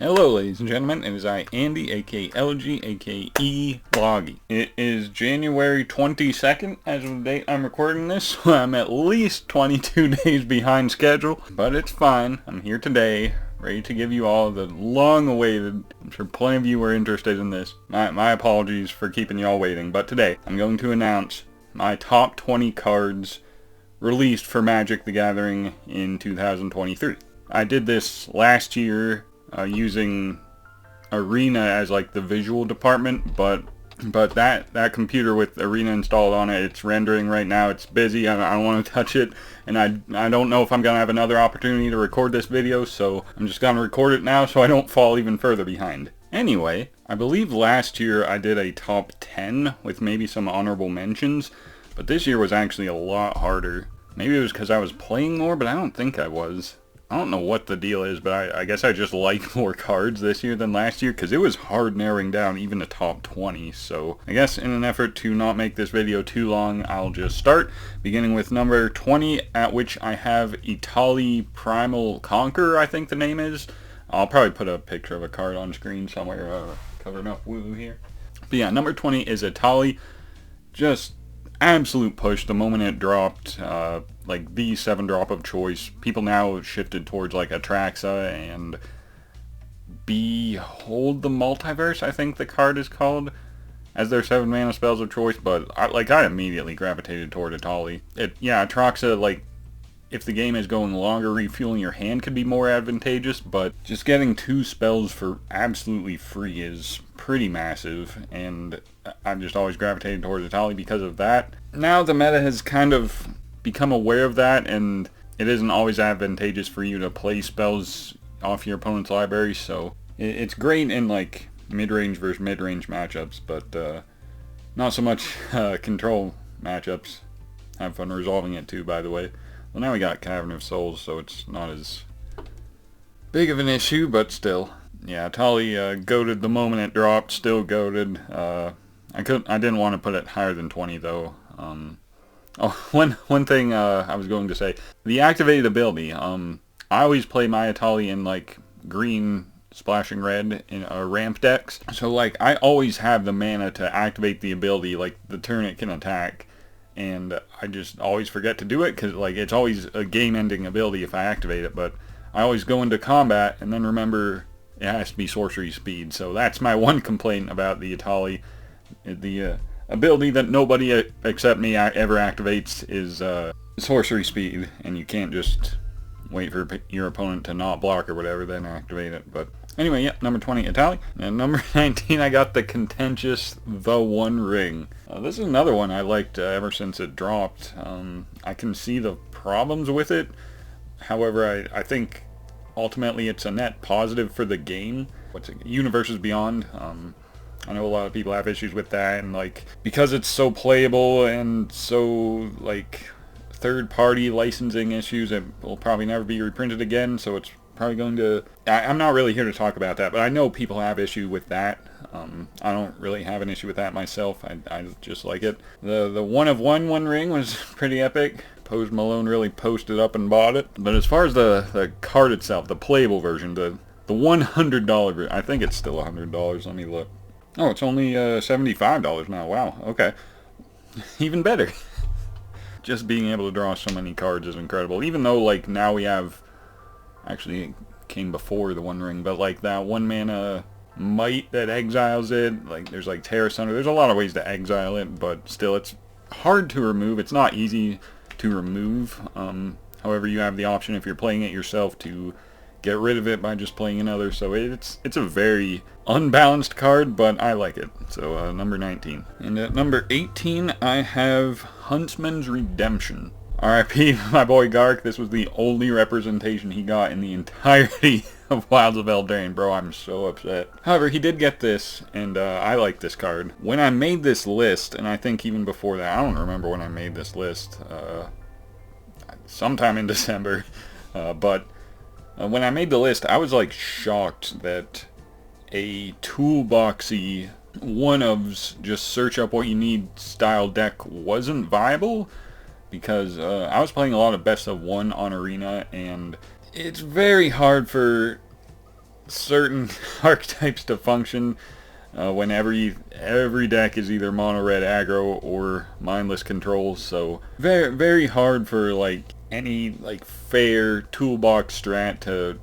Hello ladies and gentlemen, it is I, Andy, aka LG, aka Loggy. It is January 22nd as of the date I'm recording this, so I'm at least 22 days behind schedule, but it's fine. I'm here today, ready to give you all the long-awaited, I'm sure plenty of you were interested in this. My apologies for keeping you all waiting, but today I'm going to announce my top 20 cards released for Magic the Gathering in 2023. I did this last year using Arena as like the visual department, but that computer with Arena installed on it, it's rendering right now, it's busy, I don't want to touch it, and I don't know if I'm going to have another opportunity to record this video, so I'm just going to record it now so I don't fall even further behind. Anyway, I believe last year I did a top 10 with maybe some honorable mentions, but this year was actually a lot harder. Maybe it was because I was playing more, but I don't think I was. I don't know what the deal is, but I guess I just like more cards this year than last year, because it was hard narrowing down even the top 20. So I guess in an effort to not make this video too long, I'll just start, beginning with number 20, at which I have Etali Primal Conqueror, I think the name is. I'll probably put a picture of a card on screen somewhere, covering up woo here. But yeah, number 20 is Etali. Just absolute push the moment it dropped, like the 7-drop of choice. People now shifted towards like Atraxa and Behold the Multiverse, I think the card is called, as their 7-mana spells of choice, but I immediately gravitated toward Etali. Atraxa, like, if the game is going longer, refueling your hand could be more advantageous, but just getting 2 spells for absolutely free is pretty massive, and I've just always gravitated towards Etali because of that. Now the meta has kind of become aware of that, and it isn't always advantageous for you to play spells off your opponent's library, so it's great in like mid-range versus mid-range matchups, but not so much control matchups. Have fun resolving it too, by the way. Well, now we got Cavern of Souls, so it's not as big of an issue, but still. Yeah, Etali goated the moment it dropped, still goated. I didn't want to put it higher than 20 though. One thing I was going to say, the activated ability. I always play my Etali in like green splashing red in ramp decks, so like I always have the mana to activate the ability like the turn it can attack, and I just always forget to do it because like it's always a game-ending ability if I activate it. But I always go into combat and then remember it has to be sorcery speed. So that's my one complaint about the Etali. The ability that nobody except me ever activates is sorcery speed, and you can't just wait for your opponent to not block or whatever, then activate it. But anyway, yeah, number 20, Etali. And number 19, I got the contentious The One Ring. This is another one I liked ever since it dropped. I can see the problems with it. However, I think ultimately it's a net positive for the game. Universes Beyond. I know a lot of people have issues with that, and like because it's so playable and so like third-party licensing issues, it will probably never be reprinted again, so it's probably going to... I'm not really here to talk about that, but I know people have issue with that. I don't really have an issue with that myself. I just like it. The One Ring was pretty epic. Post Malone really posted up and bought it. But as far as the card itself, the playable version, the $100 version, I think it's still $100. Let me look. Oh, it's only $75 now. Wow, okay. Even better. Just being able to draw so many cards is incredible. Even though, like, now we have... Actually, it came before the One Ring, but, like, that 1-mana Might that exiles it. Like, there's, like, Terra Sunder. There's a lot of ways to exile it, but still, it's hard to remove. It's not easy to remove. However, you have the option, if you're playing it yourself, to get rid of it by just playing another, so it's a very unbalanced card, but I like it. So number 19. And at number 18, I have Huntsman's Redemption. RIP, my boy Gark. This was the only representation he got in the entirety of Wilds of Eldraine, bro. I'm so upset. However, he did get this, and I like this card. When I made this list, and I think even before that, I don't remember when I made this list, sometime in December, but when I made the list, I was like shocked that a toolboxy one-ofs just search up what you need style deck wasn't viable, because I was playing a lot of best of one on Arena, and it's very hard for certain archetypes to function when every deck is either mono red aggro or mindless control. So very very hard for like any like fair toolbox strat to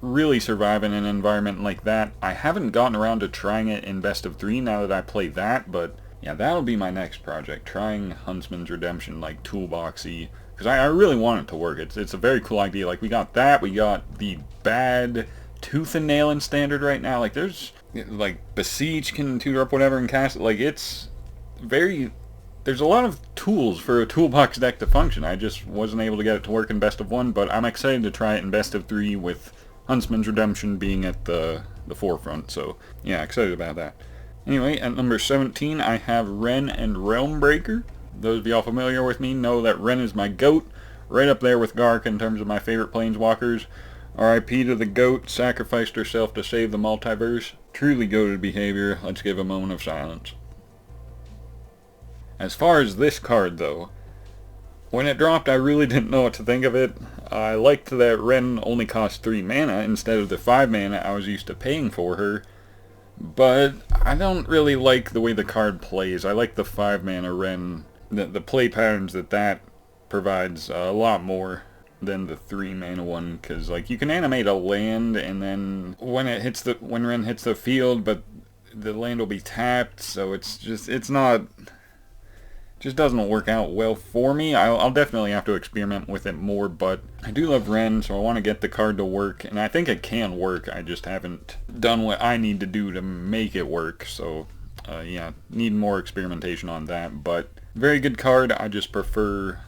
really survive in an environment like that. I haven't gotten around to trying it in best of 3 now that I play that, but yeah, that'll be my next project, trying Huntsman's Redemption like toolboxy, because I really want it to work. It's a very cool idea. Like we got that, we got the bad Tooth and Nail in standard right now. Like there's like Besiege can tutor up whatever and cast it. Like it's very, there's a lot of tools for a toolbox deck to function. I just wasn't able to get it to work in best of 1, but I'm excited to try it in best of 3 with Huntsman's Redemption being at the forefront. So yeah, excited about that. Anyway, at number 17 I have Wrenn and Realmbreaker. Those of y'all familiar with me know that Wrenn is my GOAT, right up there with Gark in terms of my favorite planeswalkers. RIP to the GOAT, sacrificed herself to save the multiverse. Truly goated behavior. Let's give a moment of silence. As far as this card though, when it dropped I really didn't know what to think of it. I liked that Wrenn only cost 3 mana instead of the 5 mana I was used to paying for her, but I don't really like the way the card plays. I like the 5 mana Wrenn, the play patterns that provides a lot more than the 3 mana one, because like you can animate a land and then when Wrenn hits the field, but the land will be tapped, so it's not, just doesn't work out well for me. I'll definitely have to experiment with it more, but I do love Wrenn, so I want to get the card to work, and I think it can work. I just haven't done what I need to do to make it work, so yeah, need more experimentation on that, but very good card. I just prefer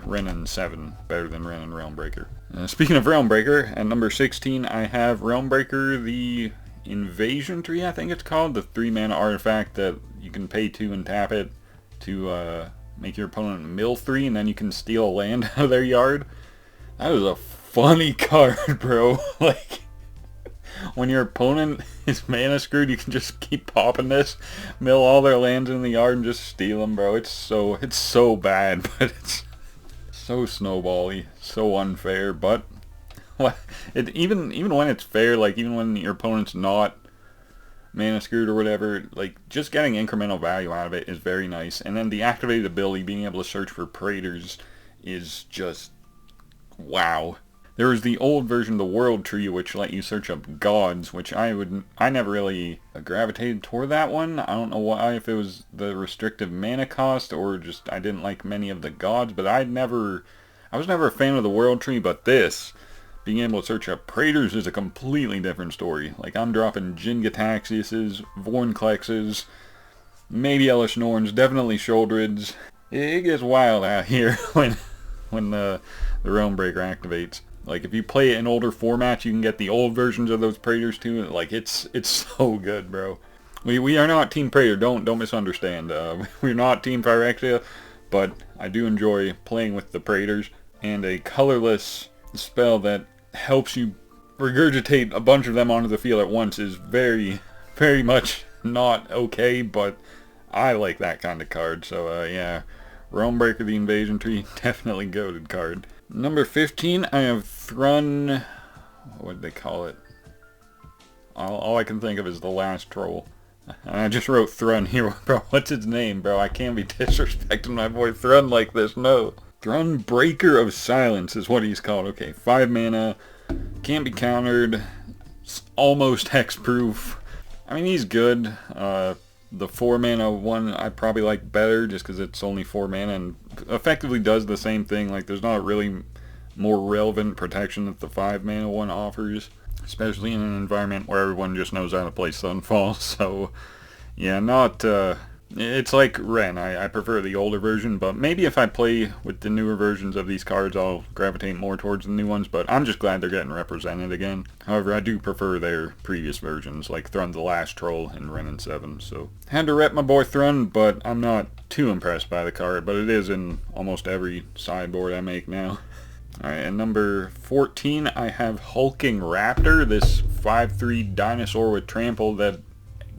Wrenn and 7 better than Wrenn and Realmbreaker. Speaking of Realmbreaker, at number 16 I have Realmbreaker, the Invasion Tree, I think it's called, the 3 mana artifact that you can pay 2 and tap it to make your opponent mill 3, and then you can steal a land out of their yard. That is a funny card, bro. Like, when your opponent is mana screwed, you can just keep popping this, mill all their lands in the yard, and just steal them, bro. It's so bad, but it's so snowbally, so unfair. But even when it's fair, like even when your opponent's not mana screwed or whatever, like just getting incremental value out of it is very nice. And then the activated ability, being able to search for Praetors, is just wow. There was the old version of the World Tree, which let you search up gods, which I never really gravitated toward that one. I don't know why, if it was the restrictive mana cost or just I didn't like many of the gods, but I was never a fan of the World Tree. But this, being able to search up Praetors, is a completely different story. Like, I'm dropping Jin-Gitaxias, Vorinclexes, maybe Elesh Norns, definitely Sheoldreds. It gets wild out here when the Realmbreaker activates. Like, if you play it in older formats, you can get the old versions of those Praetors too. Like, it's so good, bro. We are not Team Praetor, don't misunderstand. We're not Team Phyrexia, but I do enjoy playing with the Praetors. And a colorless spell that helps you regurgitate a bunch of them onto the field at once is very, very much not okay, but I like that kind of card. So yeah, Realmbreaker, the Invasion Tree, definitely goated card. Number 15, I have Thrun, what did they call it? All I can think of is the Last Troll. And I just wrote Thrun here, bro. What's its name, bro? I can't be disrespecting my boy Thrun like this, no. Thrun, Breaker of Silence is what he's called. Okay, 5 mana, can't be countered, almost hexproof. I mean, he's good. The 4 mana one I probably like better just because it's only 4 mana and effectively does the same thing. Like, there's not really more relevant protection that the 5 mana one offers, especially in an environment where everyone just knows how to play Sunfall. So yeah, not it's like Wrenn. I prefer the older version, but maybe if I play with the newer versions of these cards, I'll gravitate more towards the new ones, but I'm just glad they're getting represented again. However, I do prefer their previous versions, like Thrun the Last Troll and Wrenn and 7, so. Had to rep my boy Thrun, but I'm not too impressed by the card, but it is in almost every sideboard I make now. Alright, at number 14, I have Hulking Raptor, this 5/3 dinosaur with trample that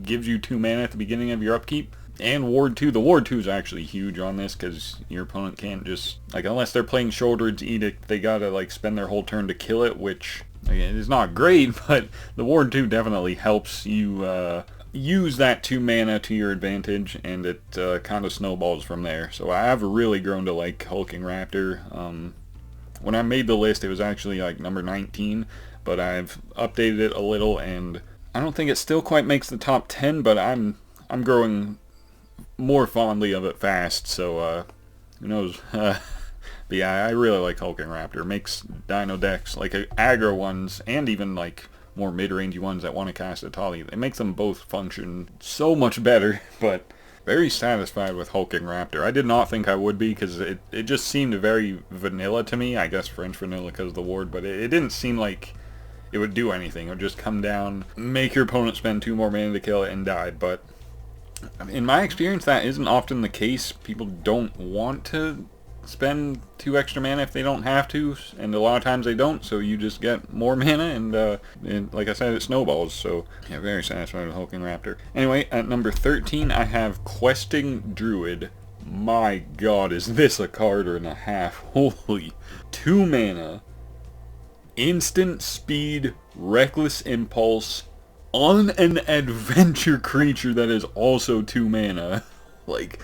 gives you 2 mana at the beginning of your upkeep. And Ward 2. The Ward 2 is actually huge on this because your opponent can't just, like, unless they're playing Sheoldred's Edict, they gotta, like, spend their whole turn to kill it, which Again, it's not great, but the Ward 2 definitely helps you use that 2 mana to your advantage, and it kind of snowballs from there. So I have really grown to like Hulking Raptor. When I made the list, it was actually like number 19, but I've updated it a little, and I don't think it still quite makes the top 10, but I'm growing more fondly of it fast, so who knows. But yeah, I really like Hulking Raptor. It makes Dino decks, like aggro ones, and even like more mid-rangey ones that want to cast Atali, it makes them both function so much better. But very satisfied with Hulking Raptor. I did not think I would be, because it just seemed very vanilla to me. I guess French vanilla because of the Ward, but it didn't seem like it would do anything. It would just come down, make your opponent spend 2 more mana to kill it, and die. But in my experience, that isn't often the case. People don't want to spend 2 extra mana if they don't have to, and a lot of times they don't, so you just get more mana, and like I said, it snowballs. So yeah, very satisfied with Hulking Raptor. Anyway, at number 13, I have Questing Druid. My god, is this a card and a half? Holy. 2 mana, instant speed, reckless impulse, on an adventure creature that is also 2 mana. Like,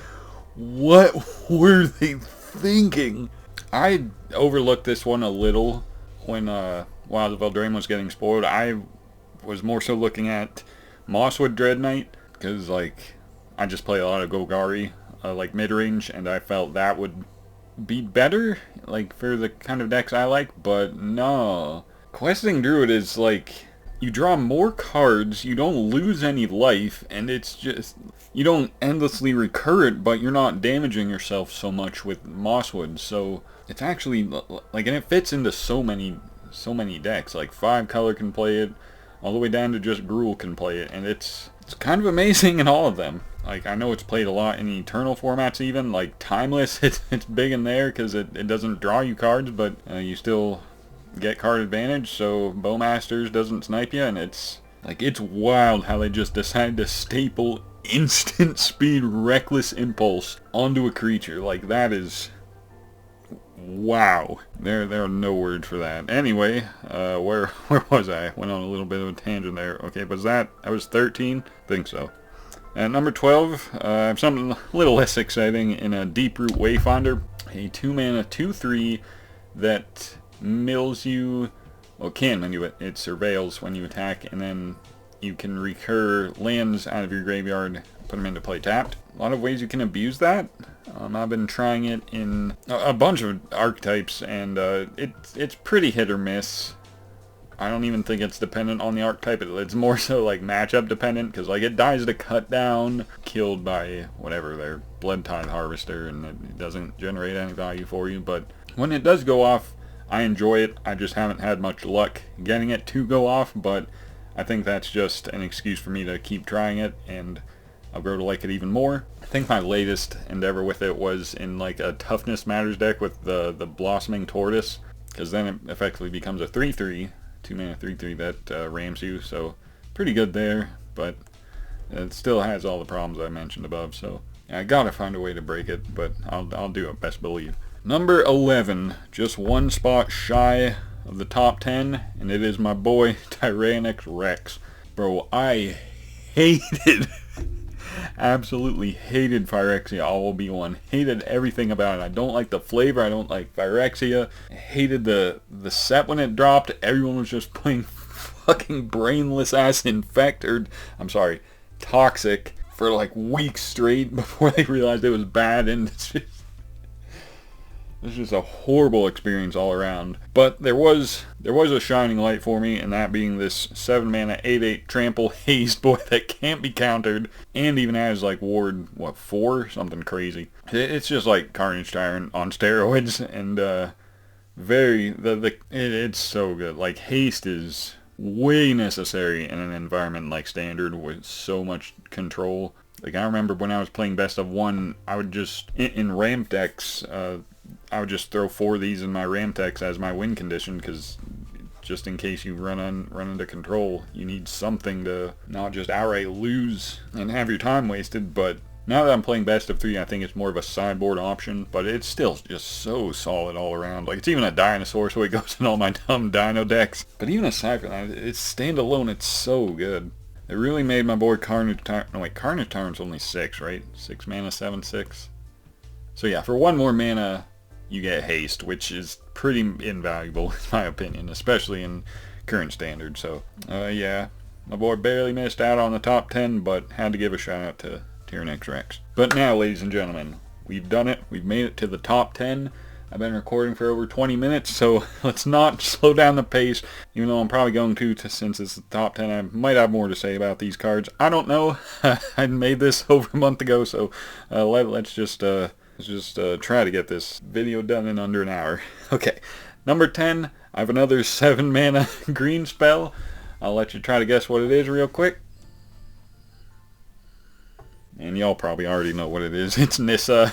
what were they thinking? I overlooked this one a little when while the Eldraine was getting spoiled. I was more so looking at Mosswood Dread Knight, because like I just play a lot of Golgari like mid-range, and I felt that would be better like for the kind of decks I like. But no, Questing Druid is like, you draw more cards, you don't lose any life, and it's just, you don't endlessly recur it, but you're not damaging yourself so much with Mosswood. So it's actually like, and it fits into so many decks. Like 5 color can play it, all the way down to just Gruul can play it, and it's kind of amazing in all of them. Like, I know it's played a lot in Eternal formats even, like Timeless, it's big in there because it doesn't draw you cards, but you still get card advantage, so Bowmasters doesn't snipe you, and it's like, it's wild how they just decide to staple instant speed reckless impulse onto a creature. Like, that is wow. There are no words for that. Anyway, where was I? Went on a little bit of a tangent there. Okay, was that, I was 13? I think so. At number 12, I have something a little less exciting in a Deeproot Wayfinder. A 2 mana 2/3 that mills you, well, can when you, it surveils when you attack, and then you can recur lands out of your graveyard, put them into play tapped. A lot of ways you can abuse that. I've been trying it in a bunch of archetypes, and it's pretty hit or miss. I don't even think it's dependent on the archetype. It's more so like matchup dependent, because like it dies to cut down, killed by whatever, their Blood Tithe Harvester, and it doesn't generate any value for you. But when it does go off, I enjoy it. I just haven't had much luck getting it to go off, but I think that's just an excuse for me to keep trying it, and I'll grow to like it even more. I think my latest endeavor with it was in like a Toughness Matters deck with the Blossoming Tortoise, because then it effectively becomes a 3/3, 2 mana 3/3 that rams you, so pretty good there, but it still has all the problems I mentioned above, so I gotta find a way to break it, but I'll do it, best believe. Number 11, just one spot shy of the top 10, and it is my boy Tyrannix Rex. Bro, I hated, absolutely hated Phyrexia All Be One. Hated everything about it. I don't like the flavor, I don't like Phyrexia. I hated the set when it dropped. Everyone was just playing fucking brainless ass Toxic for like weeks straight before they realized it was bad, and it's just a horrible experience all around. But there was a shining light for me, and that being this 7 mana 8/8 trample haste boy that can't be countered, and even has like ward 4, something crazy. It's just like Carnage Tyrant on steroids, and it's so good. Like, haste is way necessary in an environment like Standard with so much control. Like, I remember when I was playing best of 1, I would just in ramp decks. I would just throw 4 of these in my ramp decks as my win condition, because just in case you run into control, you need something to not just outright lose and have your time wasted, but Now that I'm playing best of 3, I think it's more of a sideboard option, but it's still just so solid all around. Like, it's even a dinosaur, so it goes in all my dumb dino decks. But even aside from that, it's standalone, it's so good. It really made my board Carnage Tyrant. No, wait, Carnage Tyrant's only 6, right? 6 mana, 7/6. So yeah, for 1 more mana, you get haste, which is pretty invaluable, in my opinion, especially in current standard. So, yeah, my board barely missed out on the top 10, but had to give a shout out to Tyrannix Rex. But now, ladies and gentlemen, we've done it. We've made it to the top 10. I've been recording for over 20 minutes, so let's not slow down the pace, even though I'm probably going to since it's the top 10. I might have more to say about these cards. I don't know. I made this over a month ago, so let's just try to get this video done in under an hour. Okay, number 10, I have another 7 mana green spell. I'll let you try to guess what it is real quick. And y'all probably already know what it is. It's Nissa.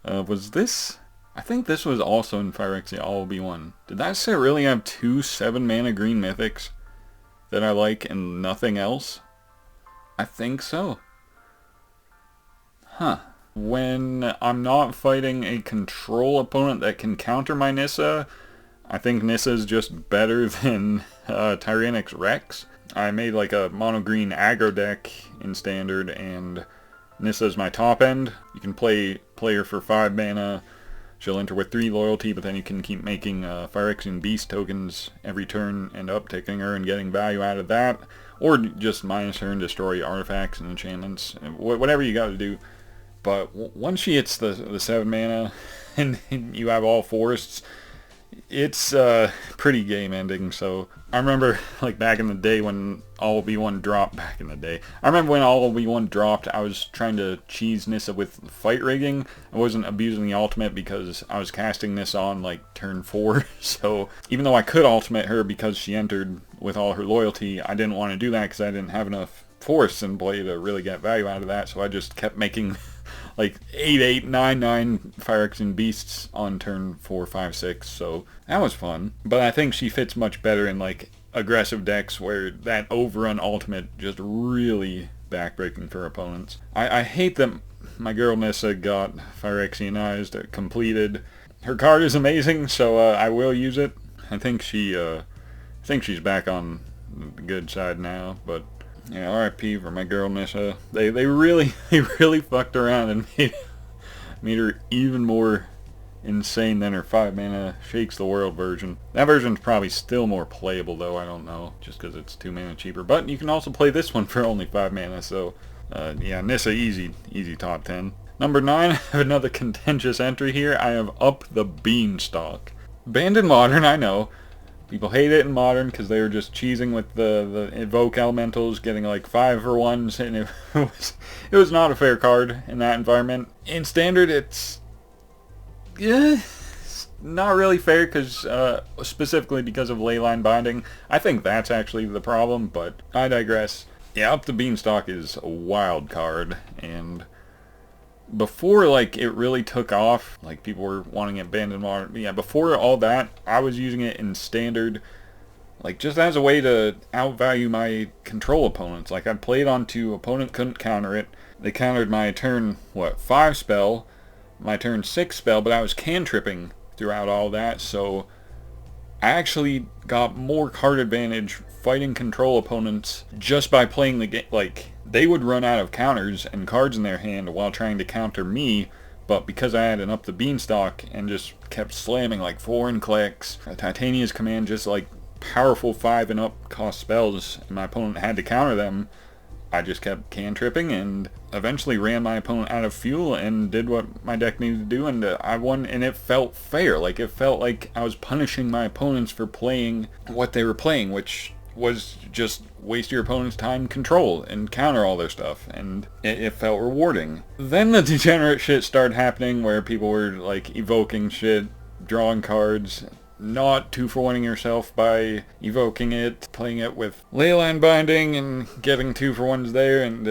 Was this? I think this was also in Pphyrexian All Be One. Did that set really have 2 7 mana green mythics that I like and nothing else? I think so. Huh. When I'm not fighting a control opponent that can counter my Nissa, I think Nissa is just better than Tyrannix Rex. I made like a mono green aggro deck in standard, and Nissa is my top end. You can play her for 5 mana. She'll enter with 3 loyalty, but then you can keep making Phyrexian Beast tokens every turn and upticking her and getting value out of that. Or just minus her and destroy artifacts and enchantments. Whatever you gotta do. But once she hits the 7 mana and you have all forests, it's pretty game ending. So I remember like back in the day when All Be One dropped. I remember when All Be One dropped, I was trying to cheese Nissa with fight rigging. I wasn't abusing the ultimate because I was casting this on like turn 4. So even though I could ultimate her because she entered with all her loyalty, I didn't want to do that because I didn't have enough forests in play to really get value out of that. So I just kept making like 8/8, 9/9 Phyrexian Beasts on turn 4, 5, 6, so that was fun. But I think she fits much better in like aggressive decks where that overrun ultimate just really backbreaking for opponents. I hate that my girl Nissa got Phyrexianized, completed. Her card is amazing, so I will use it. I think she's back on the good side now, but yeah, RIP for my girl Nissa. They really fucked around and made her even more insane than her 5 mana Shakes the World version. That version's probably still more playable though, I don't know, just because it's 2 mana cheaper. But you can also play this one for only 5 mana, so yeah, Nissa easy top 10. Number 9, I have another contentious entry here. I have Up the Beanstalk. Banned in Modern, I know. People hate it in Modern because they were just cheesing with the Evoke Elementals, getting like 5-for-1s, and it was not a fair card in that environment. In Standard, it's not really fair because specifically because of Leyline Binding. I think that's actually the problem, but I digress. Yeah, Up the Beanstalk is a wild card, and before like it really took off, like people were wanting it banned in Modern, yeah, before all that, I was using it in Standard, like just as a way to outvalue my control opponents. Like I'd play it onto opponent couldn't counter it. They countered my turn 5 spell, my turn 6 spell, but I was cantripping throughout all that, so I actually got more card advantage fighting control opponents just by playing the game. Like, they would run out of counters and cards in their hand while trying to counter me, but because I had an Up the Beanstalk and just kept slamming like foreign clicks, Titania's Command, just like powerful 5 and up cost spells, and my opponent had to counter them, I just kept cantripping and eventually ran my opponent out of fuel and did what my deck needed to do, and I won, and it felt fair. Like, it felt like I was punishing my opponents for playing what they were playing, which was just waste your opponent's time, control, and counter all their stuff, and it felt rewarding. Then the degenerate shit started happening where people were like evoking shit, drawing cards, not 2-for-1ing yourself by evoking it, playing it with Leyline Binding and getting 2-for-1s there, and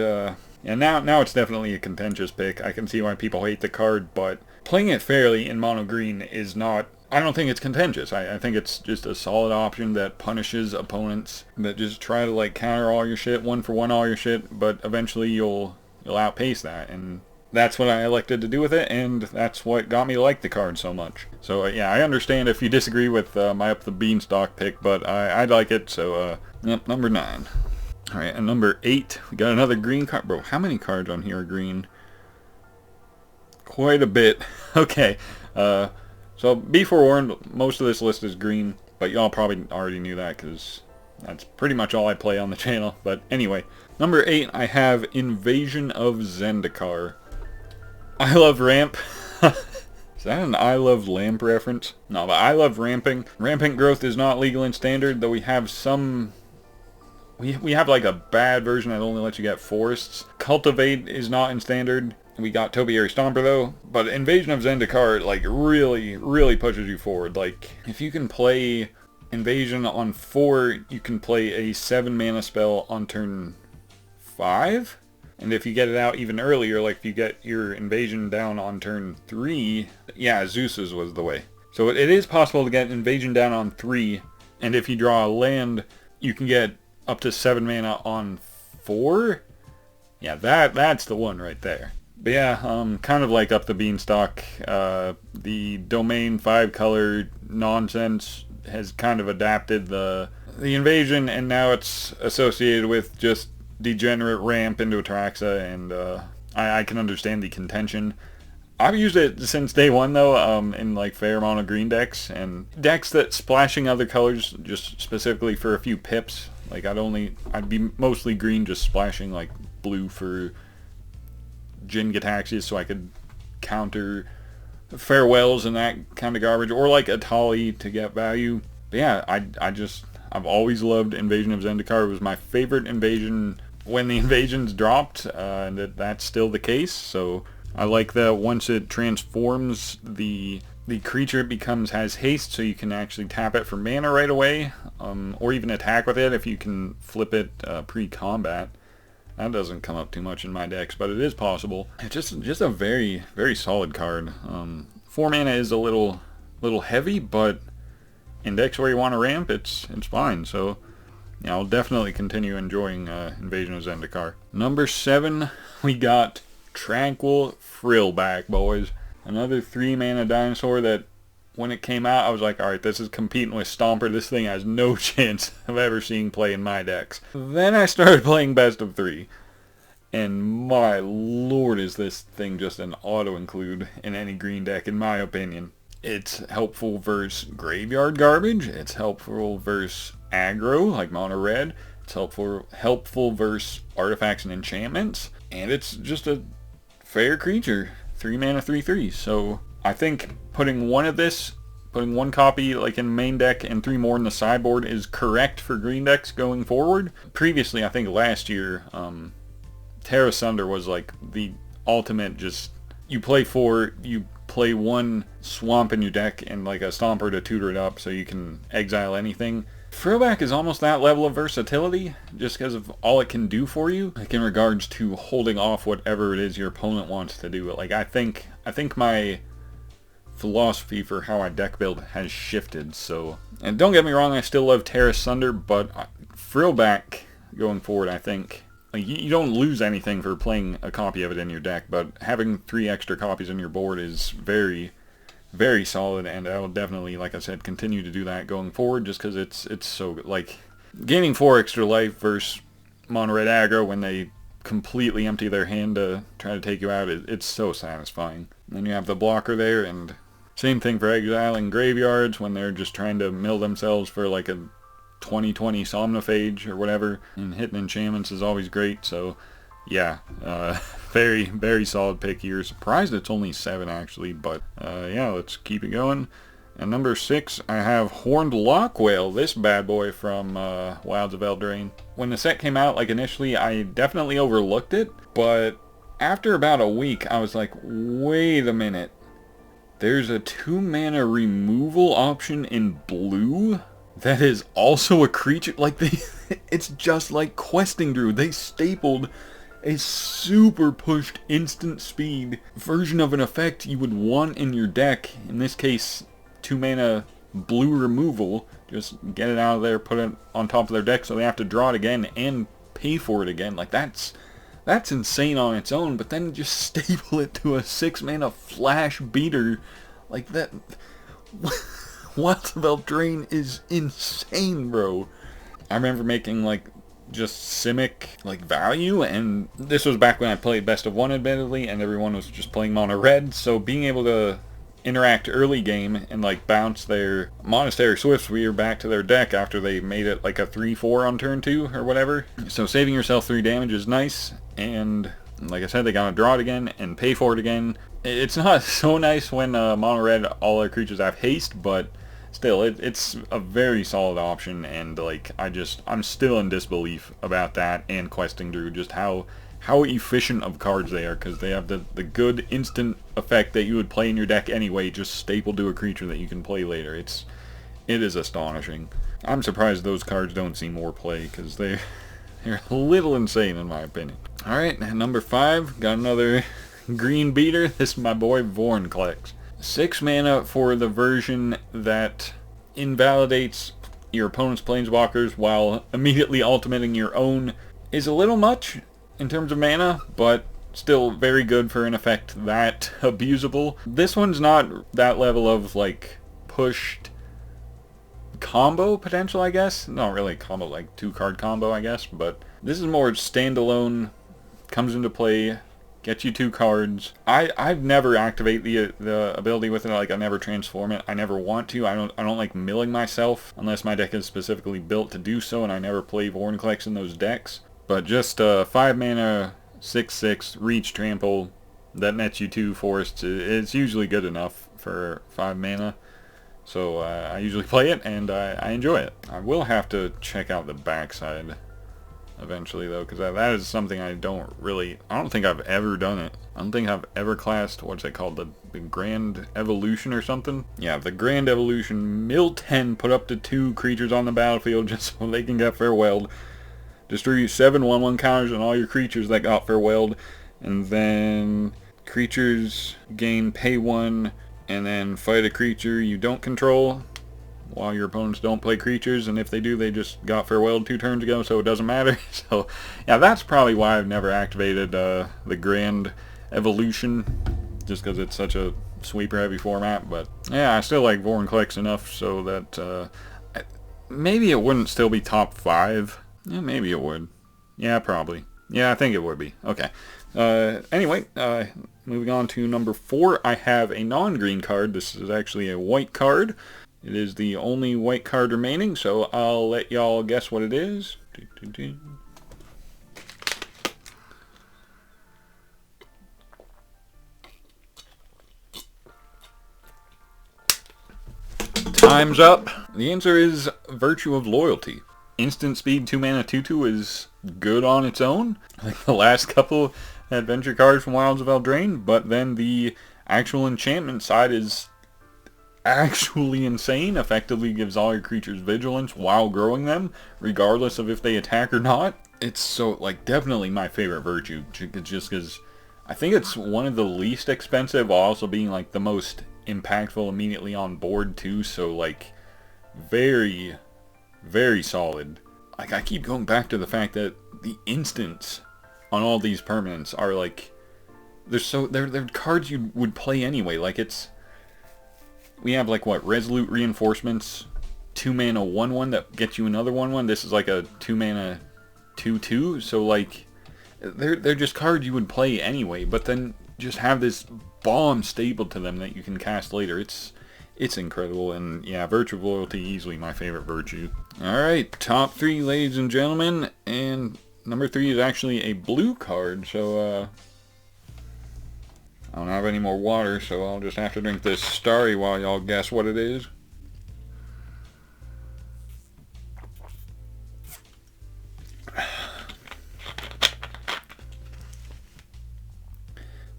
now it's definitely a contentious pick. I can see why people hate the card, but playing it fairly in mono green is not, I don't think it's contentious. I think it's just a solid option that punishes opponents that just try to like counter all your shit, 1-for-1 all your shit, but eventually you'll you'll outpace that. And that's what I elected to do with it, and that's what got me to like the card so much. So yeah, I understand if you disagree with my Up the Beanstalk pick, but I like it, so yep, number 9. Alright, and number 8, we got another green card. Bro, how many cards on here are green? Quite a bit. Okay, so be forewarned, most of this list is green, but y'all probably already knew that because that's pretty much all I play on the channel. But anyway, number 8, I have Invasion of Zendikar. I love ramp. Is that an I love lamp reference? No, but I love ramping. Rampant growth is not legal in standard, though we have some... We have like a bad version that only lets you get forests. Cultivate is not in standard. We got Topiary Stomper though. But Invasion of Zendikar like really pushes you forward. Like if you can play Invasion on 4, you can play a 7 mana spell on turn 5. And if you get it out even earlier, like if you get your Invasion down on turn 3, yeah, Zeus's was the way. So it is possible to get Invasion down on 3, and if you draw a land, you can get up to 7 mana on 4. Yeah, that's the one right there. But yeah, kind of like Up the Beanstalk, the domain 5-color nonsense has kind of adapted the invasion, and now it's associated with just degenerate ramp into Atraxa, and I can understand the contention. I've used it since day one though, in like fair mono green decks, and decks that splashing other colors just specifically for a few pips. Like I'd be mostly green, just splashing like blue for Jin Gataxias so I could counter farewells and that kind of garbage, or like Atali to get value. But yeah, I've always loved Invasion of Zendikar. It was my favorite invasion when the invasions dropped, and that's still the case. So I like that once it transforms, the creature it has haste, so you can actually tap it for mana right away, or even attack with it if you can flip it pre-combat. That doesn't come up too much in my decks, but it is possible. It's just a very solid card. 4 mana is a little heavy, but in decks where you want to ramp, it's fine. So yeah, I'll definitely continue enjoying Invasion of Zendikar. Number 7, we got Tranquil Frillback, boys. Another 3 mana dinosaur that when it came out, I was like, alright, this is competing with Stomper. This thing has no chance of ever seeing play in my decks. Then I started playing Best of 3. And my lord, is this thing just an auto-include in any green deck, in my opinion. It's helpful versus graveyard garbage. It's helpful versus aggro, like mono red. It's helpful versus artifacts and enchantments. And it's just a fair creature. 3 mana, 3/3. So I think putting one copy like in main deck and 3 more in the sideboard is correct for green decks going forward. Previously, I think last year, Terra Sunder was like the ultimate, just you play 4, you play 1 swamp in your deck and like a Stomper to tutor it up so you can exile anything. Frillback is almost that level of versatility just because of all it can do for you, like in regards to holding off whatever it is your opponent wants to do. Like I think my philosophy for how I deck build has shifted. So, and don't get me wrong, I still love Terra Sunder, but Frillback going forward, I think like you don't lose anything for playing a copy of it in your deck, but having 3 extra copies on your board is very solid, and I will definitely, like I said, continue to do that going forward just because it's so good. Like gaining 4 extra life versus mono red aggro when they completely empty their hand to try to take you out, it's so satisfying. And then you have the blocker there, and same thing for exiling graveyards when they're just trying to mill themselves for like a 20/20 Somnophage or whatever, and hitting enchantments is always great. So yeah, very solid pick here. Surprised it's only 7 actually, but yeah, let's keep it going. And number 6, I have Horned Lockwhale, this bad boy from Wilds of Eldraine. When the set came out, like initially I definitely overlooked it, but after about a week I was like, wait a minute, there's a 2 mana removal option in blue that is also a creature. Like it's just like Questing Druid. They stapled a super pushed instant speed version of an effect you would want in your deck. In this case, 2 mana blue removal. Just get it out of there, put it on top of their deck so they have to draw it again and pay for it again. Like that's that's insane on its own, but then just staple it to a 6-mana flash beater like that. Wilds of Eldraine is insane, bro. I remember making like just Simic like value, and this was back when I played best of one, admittedly, and everyone was just playing mono red, so being able to interact early game and like bounce their Monastery Swiftspear back to their deck after they made it like a 3-4 on turn 2 or whatever. So saving yourself 3 damage is nice, and like I said, they gotta draw it again and pay for it again. It's not so nice when mono red all their creatures have haste, but still, it's a very solid option, and like I'm still in disbelief about that and Questing Druid, just how efficient of cards they are, because they have the good instant effect that you would play in your deck anyway, just stapled to a creature that you can play later. It is astonishing. I'm surprised those cards don't see more play, because they're a little insane in my opinion. Alright, number 5, got another green beater. This is my boy Vorinclex. 6 mana for the version that invalidates your opponent's planeswalkers while immediately ultimating your own is a little much in terms of mana, but still very good for an effect that abusable. This one's not that level of like pushed combo potential, I guess. Not really combo, like 2-card combo, I guess, but this is more standalone, comes into play, gets you 2 cards. I've never activate the ability with it. Like, I never transform it. I never want to. I don't like milling myself unless my deck is specifically built to do so, and I never play Vorinclex in those decks. But just 5 mana, 6/6 reach trample that nets you 2 forests. It's usually good enough for 5 mana. So I usually play it, and I enjoy it. I will have to check out the backside eventually, though, because that is something I don't think I've ever done it. I don't think I've ever classed, what's it called, the Grand Evolution or something? Yeah, the Grand Evolution. Mill 10, put up to 2 creatures on the battlefield just so they can get farewelled. Distribute 7 1/1 counters on all your creatures that got farewelled, and then creatures gain pay 1, and then fight a creature you don't control while your opponents don't play creatures, and if they do, they just got farewelled 2 turns ago, so it doesn't matter. So yeah, that's probably why I've never activated the Grand Evolution, just because it's such a sweeper heavy format. But yeah, I still like Vorinclex enough so that maybe it wouldn't still be top 5. Yeah, maybe it would. Yeah, probably. Yeah, I think it would be. Okay. Anyway, moving on to number 4, I have a non-green card. This is actually a white card. It is the only white card remaining, so I'll let y'all guess what it is. Time's up. The answer is Virtue of Loyalty. Instant speed 2 mana 2/2 is good on its own, like the last couple adventure cards from Wilds of Eldraine, but then the actual enchantment side is actually insane. Effectively gives all your creatures vigilance while growing them, regardless of if they attack or not. It's so, like, definitely my favorite virtue, just because I think it's one of the least expensive while also being like the most impactful immediately on board too, so like very, very solid. Like, I keep going back to the fact that the instants on all these permanents are like, they're cards you would play anyway. Like, we have like what, Resolute Reinforcements, 2 mana 1/1 that gets you another 1/1. This is like a 2 mana 2/2, so like they're just cards you would play anyway, but then just have this bomb stapled to them that you can cast later. It's incredible, and yeah, Virtue of Loyalty, easily my favorite virtue. Alright, top 3, ladies and gentlemen, and number 3 is actually a blue card, so I don't have any more water, so I'll just have to drink this Starry while y'all guess what it is.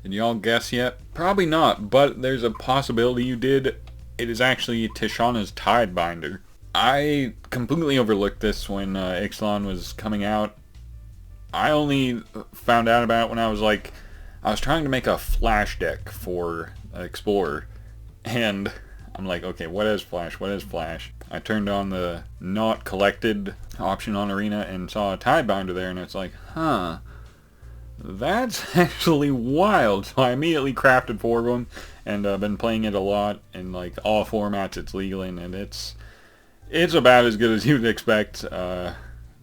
Did y'all guess yet? Probably not, but there's a possibility you did. It is actually Tishana's Tidebinder. I completely overlooked this when Ixalan was coming out. I only found out about it when I was trying to make a flash deck for Explorer, and I'm like, okay, what is flash? What is flash? I turned on the not collected option on Arena and saw a Tidebinder there, and it's like, huh, That's actually wild. So I immediately crafted 4 of them, and been playing it a lot in like all formats it's legal in, and it's about as good as you'd expect.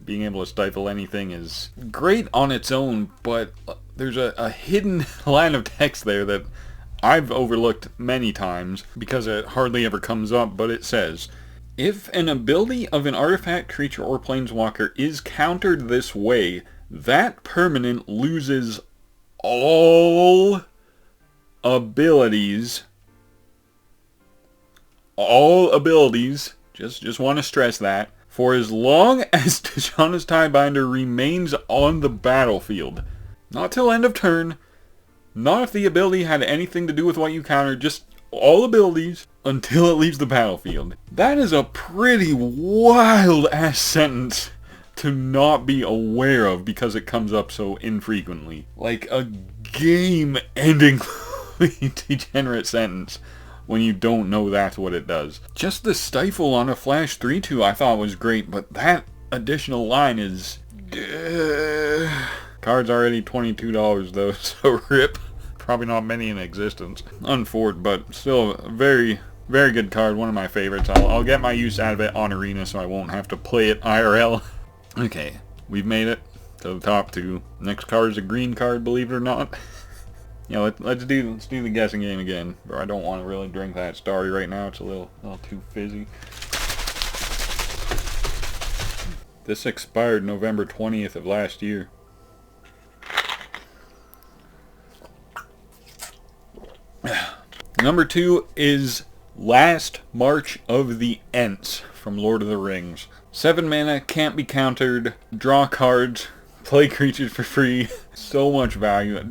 Being able to stifle anything is great on its own, but there's a hidden line of text there that I've overlooked many times because it hardly ever comes up, but it says, if an ability of an artifact, creature, or planeswalker is countered this way, that permanent loses all abilities. All abilities. Just want to stress that. For as long as Tishana's Tiebinder remains on the battlefield. Not till end of turn. Not if the ability had anything to do with what you countered. Just all abilities until it leaves the battlefield. That is a pretty wild-ass sentence to not be aware of because it comes up so infrequently. Like a game-ending degenerate sentence when you don't know that's what it does. Just the stifle on a flash 3/2 I thought was great, but that additional line is... Card's already $22 though, so rip. Probably not many in existence. Unfortunate, but still a very, very good card. One of my favorites. I'll get my use out of it on Arena so I won't have to play it IRL. Okay, we've made it to the top 2. Next card is a green card, believe it or not. Yeah, let's do the guessing game again. Bro, I don't want to really drink that Starry right now. It's a little too fizzy. This expired November 20th of last year. Number 2 is Last March of the Ents from Lord of the Rings. 7 mana, can't be countered, draw cards, play creatures for free. So much value.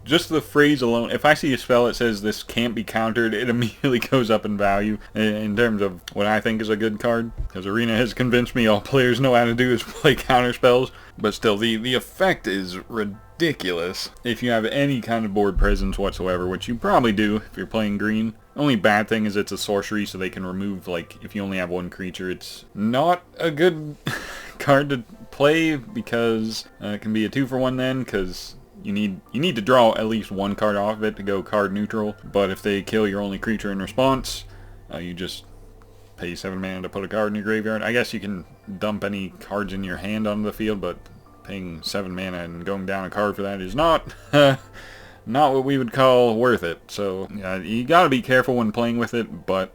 Just the phrase alone. If I see a spell that says this can't be countered, it immediately goes up in value in terms of what I think is a good card. Because Arena has convinced me all players know how to do is play counter spells. But still, the effect is ridiculous if you have any kind of board presence whatsoever, which you probably do if you're playing green. Only bad thing is it's a sorcery, so they can remove, like, if you only have one creature. It's not a good card to play because it can be a 2-for-1 then, because you need to draw at least one card off of it to go card neutral. But if they kill your only creature in response, you just pay 7 mana to put a card in your graveyard. I guess you can dump any cards in your hand onto the field, but paying 7 mana and going down a card for that is not not what we would call worth it. So you gotta be careful when playing with it, but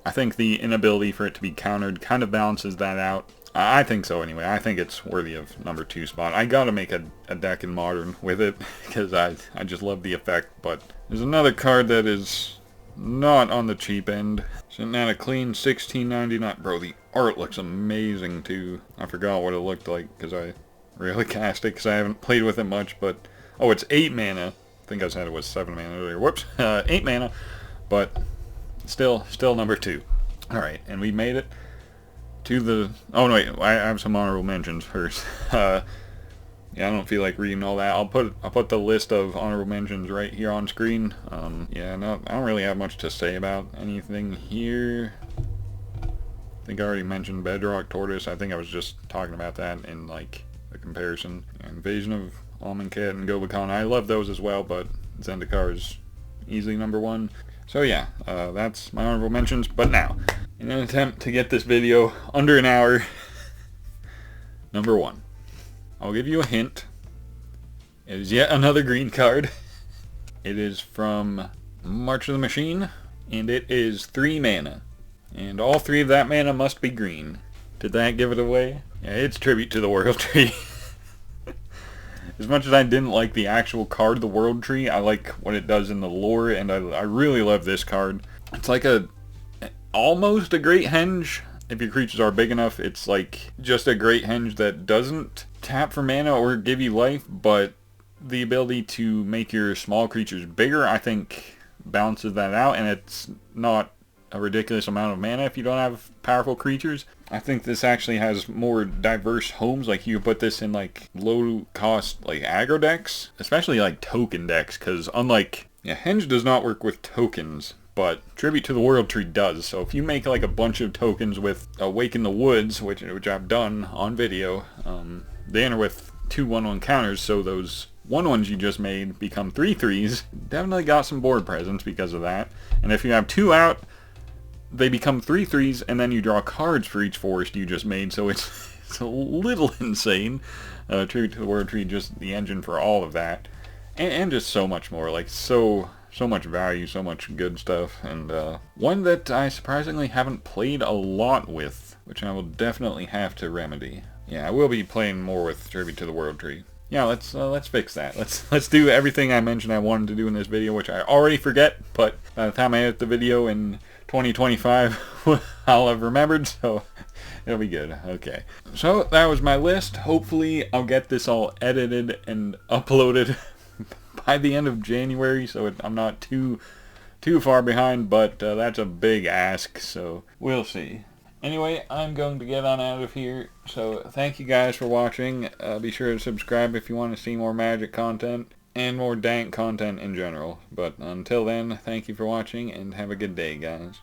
I think the inability for it to be countered kind of balances that out. I think so anyway. I think it's worthy of number 2 spot. I gotta make a deck in Modern with it because I just love the effect. But there's another card that is not on the cheap end. Sitting at a clean $16.99. Bro, the art looks amazing too. I forgot what it looked like because I really cast it because I haven't played with it much. But oh, it's 8 mana. I think I said it was 7 mana earlier. Whoops, 8 mana. But still number 2. All right, and we made it to the... Oh, no, wait, I have some honorable mentions first. Yeah, I don't feel like reading all that. I'll put the list of honorable mentions right here on screen. Yeah, no, I don't really have much to say about anything here. I think I already mentioned Bedrock Tortoise. I think I was just talking about that in, like, a comparison. Invasion of Amonkhet and Gobekhan. I love those as well, but Zendikar is easily number 1. So yeah, that's my honorable mentions. But now, in an attempt to get this video under an hour, number 1. I'll give you a hint. It is yet another green card. It is from March of the Machine, and it is 3 mana. And all 3 of that mana must be green. Did that give it away? Yeah, it's Tribute to the World Tree. As much as I didn't like the actual card, the World Tree, I like what it does in the lore, and I really love this card. It's like almost a Great Henge. If your creatures are big enough, it's like just a Great Henge that doesn't tap for mana or give you life, but the ability to make your small creatures bigger, I think, balances that out, and it's not a ridiculous amount of mana if you don't have powerful creatures. I think this actually has more diverse homes. Like, you put this in, like, low-cost, like, aggro decks, especially, like, token decks, because unlike... Yeah, Henge does not work with tokens, but Tribute to the World Tree does. So if you make, like, a bunch of tokens with Awaken the Woods, which I've done on video, they enter with 2/1/1 counters, so those 1/1s you just made become 3/3s. Definitely got some board presence because of that. And if you have 2 out, they become 3/3s, and then you draw cards for each forest you just made, so it's a little insane. Tribute to the World Tree, just the engine for all of that. And just so much more, like so much value, so much good stuff, and one that I surprisingly haven't played a lot with, which I will definitely have to remedy. Yeah, I will be playing more with Tribute to the World Tree. Yeah, let's fix that. Let's do everything I mentioned I wanted to do in this video, which I already forget, but by the time I edit the video in 2025, I'll have remembered, so it'll be good. Okay. So that was my list. Hopefully I'll get this all edited and uploaded by the end of January, so I'm not too far behind, but that's a big ask, so we'll see. Anyway, I'm going to get on out of here, so thank you guys for watching. Be sure to subscribe if you want to see more Magic content, and more dank content in general. But until then, thank you for watching, and have a good day, guys.